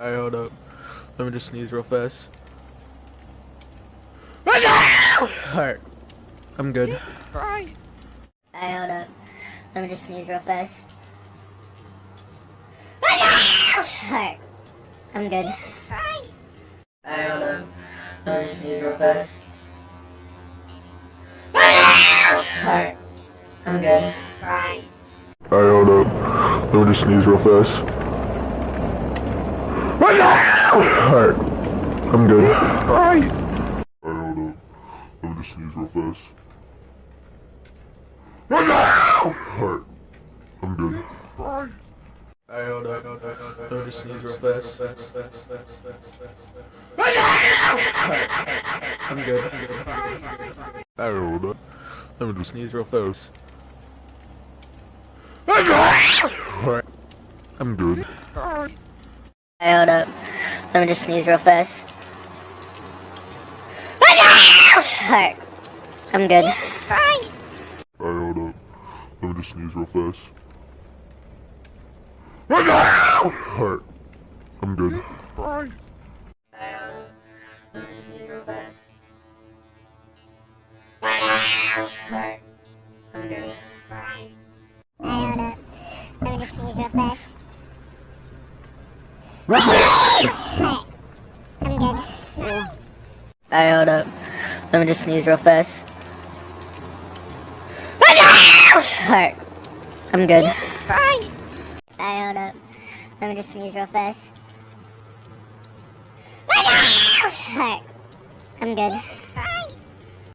Alright, hold up. Let me just sneeze real fast. Alright. I'm good. Alright, hold up. Let me just sneeze real fast. Alright. I'm good. Alright, hold up. Let me just sneeze real fast. Alright. I'm good. Alright. Alright, hold up. Let me just sneeze real fast. Alright. I'm good. Alright. Alright, hold up. Let me just sneeze real fast. Alright. I'm good. Alright, hold up. Let me just sneeze real fast. I'm good. Alright, hold up. Let me just sneeze real fast. Alright. I'm good. Alright, hold up. Let me just sneeze real fast. Alright. I'm good. Alright. Alright, hold up. Let me just sneeze real fast. Alright. I'm good. Alright, hold up. Let me just sneeze real fast. Alright. I'm good. Alright. Hold up. Let me just sneeze real fast. I'm good. Alright, hold up. Let me just sneeze real fast. Alright. I'm good. Alright, hold up. Let me just sneeze real fast. Alright. I'm good.